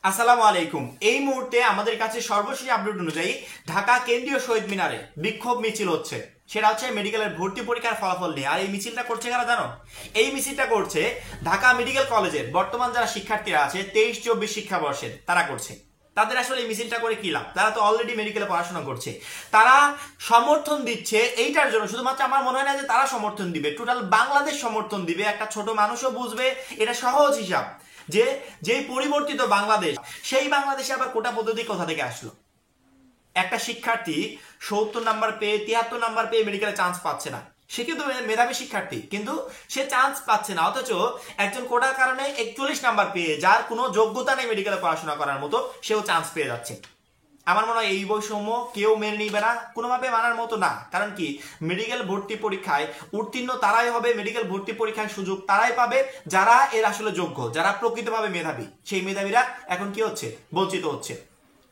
আসসালামু আলাইকুম। এই মুহূর্তে আমাদের কাছে সর্বশেষ আপডেট অনুযায়ী ঢাকা কেন্দ্রীয় শহীদ মিনারে বিক্ষোভ মিছিল হচ্ছে। সেটা হচ্ছে মেডিকেলের ভর্তি পরীক্ষার ফলাফল নিয়ে। আর এই মিছিলটা করছে কারা জানো? এই মিছিলটা করছে ঢাকা মেডিকেল কলেজের বর্তমান যারা শিক্ষার্থীরা আছে 23-24 শিক্ষাবর্ষের, তারা করছে। তাদের আসলে এই মিছিলটা করে কি লাভ? তারা তো অলরেডি মেডিকেলে পড়াশোনা করছে। তারা সমর্থন দিচ্ছে এইটার জন্য, শুধুমাত্র আমার মনে হয় না যে তারা সমর্থন দিবে, টোটাল বাংলাদেশ সমর্থন দিবে। একটা ছোট মানুষও বুঝবে এটা সহজ হিসাব যে যেই পরিবর্তিত বাংলাদেশ, সেই বাংলাদেশে আবার কোটা পদ্ধতি কোথা থেকে আসলো? একটা শিক্ষার্থী 70 নাম্বার পেয়ে 73 নাম্বার পেয়ে মেডিকেলে চান্স পাচ্ছে না। সে কিন্তু মেধাবী শিক্ষার্থী, কিন্তু সে চান্স পাচ্ছে না। অথচ একজন কোটার কারণে 41 নাম্বার পেয়ে, যার কোনো যোগ্যতা নেই মেডিকেলে পড়াশোনা করার মতো, সেও চান্স পেয়ে যাচ্ছে। আমার মনে হয় এই বৈষম্য কেউ মেনে নিবে না, কোনোভাবে মানার মতো না। কারণ কি, মেডিকেল ভর্তি পরীক্ষায় উত্তীর্ণ তারাই হবে, মেডিকেল ভর্তি পরীক্ষায় সুযোগ তারাই পাবে যারা এর আসলে যোগ্য, যারা প্রকৃতভাবে মেধাবী। সেই মেধাবীরা এখন কি হচ্ছে? বঞ্চিত হচ্ছে।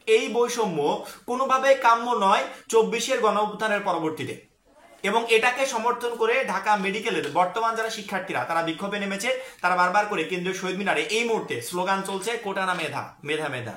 এই বৈষম্য কোনোভাবে কাম্য নয় 24-এর গণঅভ্যুত্থানের পরবর্তীতে। এবং এটাকে সমর্থন করে ঢাকা মেডিকেলের বর্তমান যারা শিক্ষার্থীরা, তারা বিক্ষোভে নেমেছে। তারা বারবার করে কেন্দ্রীয় শহীদ মিনারে এই মুহূর্তে স্লোগান চলছে, কোটা না মেধা, মেধা মেধা।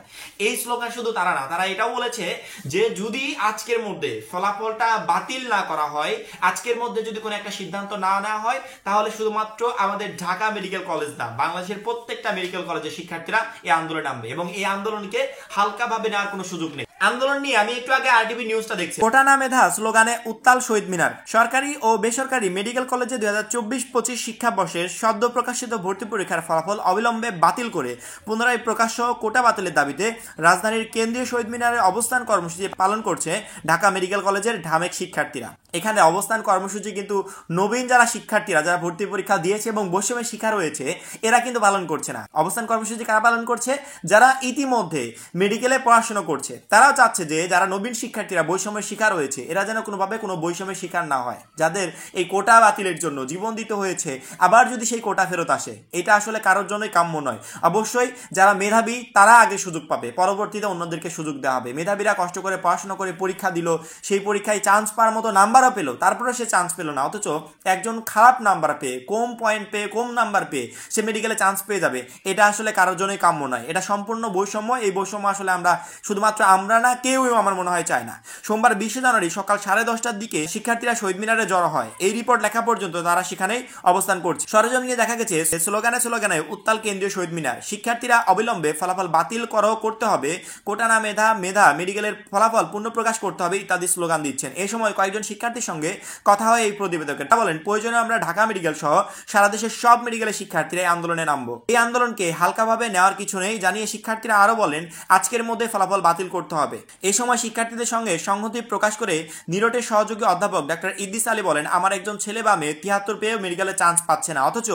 এই স্লোগান শুধু তারা না, তারা এটাও বলেছে যে যদি আজকের মধ্যে ফলাফলটা বাতিল না করা হয়, আজকের মধ্যে যদি কোনো একটা সিদ্ধান্ত না নেওয়া হয়, তাহলে শুধুমাত্র আমাদের ঢাকা মেডিকেল কলেজ না, বাংলাদেশের প্রত্যেকটা মেডিকেল কলেজের শিক্ষার্থীরা এই আন্দোলনে নামবে। এবং এই আন্দোলনকে হালকাভাবে নেওয়ার কোনো সুযোগ নেই। আন্দোলন নিয়ে আমি একটু আগে আরটিভি নিউজটা দেখছি। কোটা না মেধা স্লোগানে উত্তাল শহীদ মিনার। সরকারি ও বেসরকারি মেডিকেল কলেজে 2024-25 শিক্ষাবর্ষের সদ্য প্রকাশিত ভর্তি পরীক্ষার ফলাফল অবিলম্বে বাতিল করে পুনরায় প্রকাশ্য কোটা বাতিলের দাবিতে রাজধানীর কেন্দ্রীয় শহীদ মিনারে অবস্থান কর্মসূচি পালন করছে ঢাকা মেডিকেল কলেজের ঢামেক শিক্ষার্থীরা। এখানে অবস্থান কর্মসূচি কিন্তু নবীন যারা শিক্ষার্থীরা, যারা ভর্তি পরীক্ষা দিয়েছে এবং বৈষম্যের শিকার হয়েছে, এরা কিন্তু পালন করছে না। অবস্থান কর্মসূচি কারা পালন করছে? যারা ইতিমধ্যে মেডিকেলে পড়াশোনা করছে। তারাও চাচ্ছে যে যারা নবীন শিক্ষার্থীরা বৈষম্যের শিকার হয়েছে, এরা যেন কোনোভাবে কোনো বৈষম্যের শিকার না হয়। যাদের এই কোটা বাতিলের জন্য জীবন দিতে হয়েছে, আবার যদি সেই কোটা ফেরত আসে, এটা আসলে কারোর জন্যই কাম্য নয়। অবশ্যই যারা মেধাবী তারা আগে সুযোগ পাবে, পরবর্তীতে অন্যদেরকে সুযোগ দেওয়া হবে। মেধাবীরা কষ্ট করে পড়াশোনা করে পরীক্ষা দিল, সেই পরীক্ষায় চান্স পাওয়ার মতো নাম্বারও পেলো, তারপরে সে চান্স পেলো না। অথচ একজন খারাপ নাম্বার পেয়ে, কম পয়েন্ট পেয়ে, কম নাম্বার পেয়ে সে মেডিকেলে চান্স পেয়ে যাবে, এটা আসলে কারোর জন্যই কাম্য নয়। এটা সম্পূর্ণ বৈষম্য। এই বৈষম্য আসলে আমরা, শুধুমাত্র আমরা না, কেউ আমার মনে হয় চায় না। সোমবার 20 জানুয়ারি সকাল 10:30টার দিকে শিক্ষার্থীরা শহীদ মিনারে জড়ো হয়। এই রিপোর্ট লেখা পর্যন্ত তারা সেখানেই অবস্থান করছে। সরেজমিনে দেখা গেছে স্লোগানে স্লোগানে উত্তাল কেন্দ্রীয় শহীদ মিনার। শিক্ষার্থীরা অবিলম্বে ফলাফল বাতিল করতে হবে, কোটা না মেধা, মেধা মেডিকেলের ফলাফল পুনঃপ্রকাশ করতে হবে ইত্যাদি স্লোগান দিচ্ছেন। এই সময় কয়েকজন শিক্ষার্থীর সঙ্গে কথা হয় এই প্রতিবেদকের। তা বলেন, প্রয়োজনে আমরা ঢাকা মেডিকেল সহ সারা দেশের সব মেডিকেলের শিক্ষার্থীরা এই আন্দোলনে নামবো। এই আন্দোলনকে হালকাভাবে নেওয়ার কিছু নেই জানিয়ে শিক্ষার্থীরা আরো বলেন, আজকের মধ্যে ফলাফল বাতিল করতে হবে। এই সময় শিক্ষার্থীদের সঙ্গে সংহতি প্রকাশ করে নিরটের সহযোগী অধ্যাপক ডাক্তার ইদ্রিস আলী বলেন, আমার একজন ছেলে বা মেয়ে 73 পেয়েও মেডিকেলে চান্স পাচ্ছে না, অথচ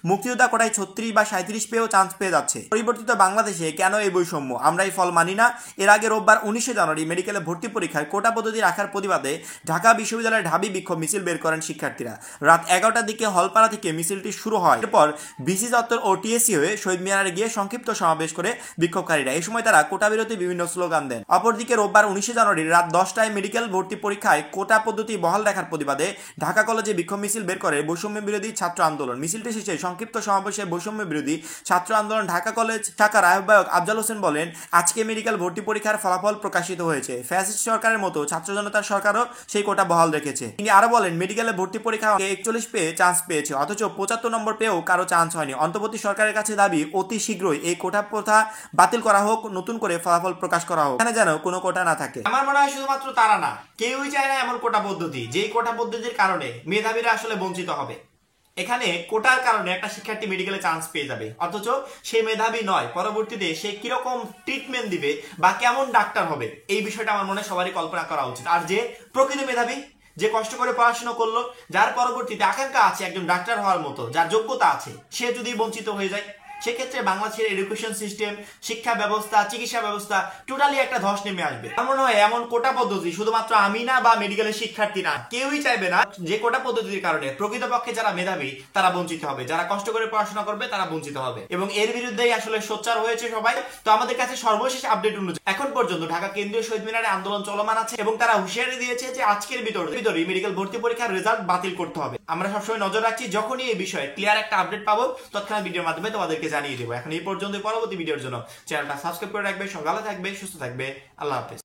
মুক্তিযোদ্ধা কোটায় 36 বা 37 পেয়েও চান্স পেয়ে যাচ্ছে। পরিবর্তিত বাংলাদেশে কেন এই বৈষম্য? আমরা এই ফল মানি না। এর আগে রোববার 19 জানুয়ারি মেডিকেলে ভর্তি পরীক্ষায় কোটা পদ্ধতি রাখার প্রতিবাদে ঢাকা বিশ্ববিদ্যালয়ের ঢাবি বিক্ষোভ মিছিল বের করেন শিক্ষার্থীরা। রাত 11টার দিকে হলপাড়া থেকে মিছিলটি শুরু হয়। এরপর বিসি চত্বর ও টিএসসি হয়ে শহীদ মিনারে গিয়ে সংক্ষিপ্ত সমাবেশ করে বিক্ষোভকারীরা। এই সময় তারা কোটা বিরোধী বিভিন্ন স্লোগান দেন। অপরদিকে রোববার 19 জানুয়ারি রাত 10টায় মেডিকেল ভর্তি পরীক্ষায় কোটা পদ্ধতি বহাল রাখার প্রতিবাদে ঢাকা কলেজে বিক্ষোভ মিছিল বের করে বৈষম্য বিরোধী ছাত্র আন্দোলন। মিছিলটি শেষে সংক্ষিপ্ত সমাবেশে বৈষম্য বিরোধী ছাত্র আন্দোলন ঢাকা কলেজ শাখার আহ্বায়ক আফজাল হোসেন বলেন, আজকে মেডিকেল ভর্তি পরীক্ষার ফলাফল প্রকাশিত হয়েছে। ফ্যাসিস্ট সরকারের মতো ছাত্র জনতার সরকারও সেই কোটা বহাল রেখেছে। তিনি আরো বলেন, মেডিকেলে ভর্তি পরীক্ষা 41 পেয়ে চান্স পেয়েছে, অথচ 75 নম্বর পেয়েও কারো চান্স হয়নি। অন্তর্বর্তী সরকারের কাছে দাবি, অতি শীঘ্রই এই কোটা প্রথা বাতিল করা হোক, নতুন করে ফলাফল প্রকাশ করা হোক, এখানে যেন কোনো কোটা না থাকে। আমার মনে হয় শুধুমাত্র তারা না, কেউই চায় না এমন কোটা পদ্ধতি, যেই কোটা পদ্ধতির কারণে মেধাবীরা আসলে বঞ্চিত হবে। এখানে কোটার কারণে একটা শিক্ষার্থী মেডিকেলে চান্স পেয়ে যাবে, অথচ সে মেধাবী নয়। পরবর্তীতে সে কিরকম ট্রিটমেন্ট দিবে বা কেমন ডাক্তার হবে, এই বিষয়টা আমার মনে হয় সবারই কল্পনা করা উচিত। আর যে প্রকৃত মেধাবী, যে কষ্ট করে পড়াশোনা করলো, যার পরবর্তীতে আকাঙ্ক্ষা আছে একজন ডাক্তার হওয়ার মতো, যার যোগ্যতা আছে, সে যদি বঞ্চিত হয়ে যায়, সেক্ষেত্রে বাংলাদেশের এডুকেশন সিস্টেম, শিক্ষা ব্যবস্থা, চিকিৎসা ব্যবস্থা টোটালি একটা ধস নেমে আসবে। আমার মনে হয় এমন কোটা পদ্ধতি শুধুমাত্র আমি না বা মেডিকেলের শিক্ষার্থী না, কেউই চাইবে না যে কোটা পদ্ধতির কারণে প্রকৃতপক্ষে যারা মেধাবী তারা বঞ্চিত হবে, যারা কষ্ট করে পড়াশোনা করবে তারা বঞ্চিত হবে। এবং এর বিরুদ্ধেই আসলে সোচ্চার হয়েছে সবাই। তো আমাদের কাছে সর্বশেষ আপডেট অনুযায়ী এখন পর্যন্ত ঢাকা কেন্দ্রীয় শহীদ মিনারে আন্দোলন চলমান আছে এবং তারা হুঁশিয়ারি দিয়েছে যে আজকের ভিতরে মেডিকেল ভর্তি পরীক্ষার রেজাল্ট বাতিল করতে হবে। আমরা সবসময় নজর রাখছি, যখনই এই বিষয়ে ক্লিয়ার একটা আপডেট পাবো তৎক্ষণাৎ ভিডিওর মাধ্যমে তোমাদেরকে জানিয়ে দেবো। এখন এই পর্যন্ত, পরবর্তী ভিডিওর জন্য চ্যানেলটা সাবস্ক্রাইব করে রাখবে। সব ভালো থাকবে, সুস্থ থাকবে। আল্লাহ হাফেজ।